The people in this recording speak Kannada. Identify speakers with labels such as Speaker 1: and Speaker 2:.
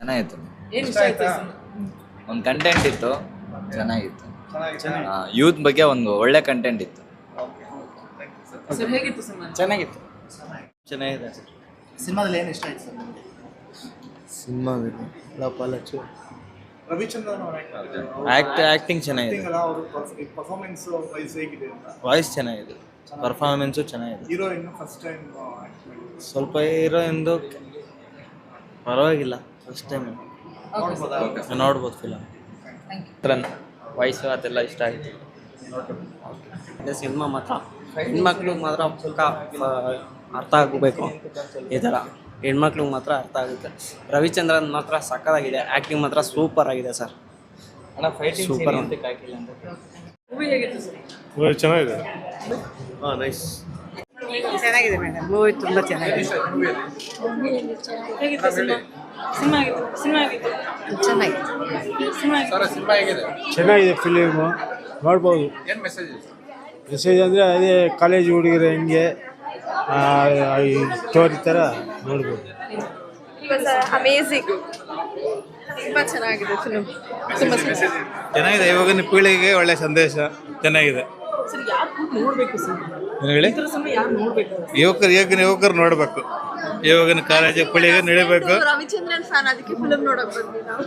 Speaker 1: ಚೆನ್ನಾಗಿತ್ತು.
Speaker 2: ಏನ್ ಇಷ್ಟ ಆಯ್ತು
Speaker 1: ಒಂದು ಕಂಟೆಂಟ್ ಇತ್ತು, ಚೆನ್ನಾಗಿತ್ತು. ಯೂತ್ ಬಗ್ಗೆ ಒಂದು ಒಳ್ಳೆ ಕಂಟೆಂಟ್ ಇತ್ತು.
Speaker 2: ಸರ್ ಹೇಗಿತ್ತು ಸಿನಿಮಾ?
Speaker 3: ಚೆನ್ನಾಗಿತ್ತು.
Speaker 4: ಚೆನ್ನಾಗಿದೆ.
Speaker 3: ಸಿನಿಮಾದಲ್ಲಿ ಏನು ಇಷ್ಟ ಆಯ್ತು ಸರ್ ನಿಮಗೆ?
Speaker 4: ಸಿನಿಮಾದಲ್ಲಿ ಲಚ್ಚು
Speaker 3: ರವಿಚಂದ್ರನ್
Speaker 4: ಆಕ್ಟಿಂಗ್ ಚೆನ್ನಾಗಿದೆ,
Speaker 3: ಪರ್ಫಾರ್ಮೆನ್ಸ್ ವೈಸ್ ಹೇಗಿದೆ ಅಂತ.
Speaker 4: ವಾಯ್ಸ್ ಚೆನ್ನಾಗಿದೆ, ಪರ್ಫಾರ್ಮೆನ್ಸು ಚೆನ್ನಾಗಿದೆ.
Speaker 3: ಹೀರೋಯಿನ್ ಫಸ್ಟ್ ಟೈಮ್
Speaker 4: ಸ್ವಲ್ಪ ಹೀರೋಯಿಂದು ಪರವಾಗಿಲ್ಲ, ಫಸ್ಟ್ ಟೈಮ್ ನೋಡ್ಬೋದು ಫಿಲಮ್.
Speaker 5: ವಯಸ್ಸು ಅದೆಲ್ಲ ಇಷ್ಟ ಆಯಿತು.
Speaker 6: ಸಿನಿಮಾ ಮಾತ್ರ ಹೆಣ್ಮಕ್ಳಿಗೆ ಮಾತ್ರ ಸ್ವಲ್ಪ ಅರ್ಥ ಆಗಬೇಕು. ಈ ಥರ ಹೆಣ್ಮಕ್ಳಿಗೆ ಮಾತ್ರ ಅರ್ಥ ಆಗುತ್ತೆ. ರವಿಚಂದ್ರನ್ ಮಾತ್ರ ಸಕ್ಕತ್ತಾಗಿದೆ, ಆ್ಯಕ್ಟಿಂಗ್ ಮಾತ್ರ ಸೂಪರ್ ಆಗಿದೆ ಸರ್. ಸೂಪರ್.
Speaker 2: ಮೂವಿ ಹೇಗಿತ್ತು ಸರ್?
Speaker 4: ಚೆನ್ನಾಗಿದೆ. ಹಾಂ, ನೈಸ್.
Speaker 7: ಚೆನ್ನಾಗಿದೆ ಮೇಡಮ್, ಮೂವಿ ತುಂಬ ಚೆನ್ನಾಗಿದೆ.
Speaker 2: ಹೇಗಿತ್ತು ಸಿನಿಮಾ? ಸಿನಿಮಾ ಆಗಿತ್ತು, ಸಿನಿಮಾ ಆಗಿತ್ತು,
Speaker 7: ಚೆನ್ನಾಗಿದೆ.
Speaker 2: ಸಿನಿಮಾ ಆಗಿತ್ತು.
Speaker 8: ಚೆನ್ನಾಗಿದೆ ಫಿಲಿಮು, ನೋಡ್ಬೋದು. ಮೆಸೇಜ್ ಅಂದರೆ ಅದೇ ಕಾಲೇಜ್ ಹುಡುಗರು ಹೆಂಗೆ ಸ್ಟೋರಿ ಥರ ನೋಡ್ಬೋದು.
Speaker 7: ಅಮೇಝಿಂಗ್, ತುಂಬ ಚೆನ್ನಾಗಿದೆ ಫಿಲ್ಮ್, ತುಂಬ
Speaker 4: ಚೆನ್ನಾಗಿದೆ. ಇವಾಗಿನ ಪೀಳಿಗೆಗೆ ಒಳ್ಳೆ ಸಂದೇಶ ಚೆನ್ನಾಗಿದೆ.
Speaker 2: ಸರ್ ಯಾರು ನೋಡ್ಬೇಕು ಸರ್?
Speaker 4: ಹೇಳಿ,
Speaker 2: ಈ ಥರ ಸಿನಿಮಾ ಯಾರು ನೋಡ್ಬೇಕು?
Speaker 4: ಯುವಕರು ನೋಡಬೇಕು. ಇವಾಗಿನ ಕಾಲೇಜ್ ಪೀಳಿಗೆ ನಡಿಬೇಕು.
Speaker 7: ರವಿಚಂದ್ರನ್ ಫ್ಯಾನ್, ಅದಕ್ಕೆ ಫಿಲ್ಮ್ ನೋಡಕ್ ಬಂದ್ವಿ ನಾವು.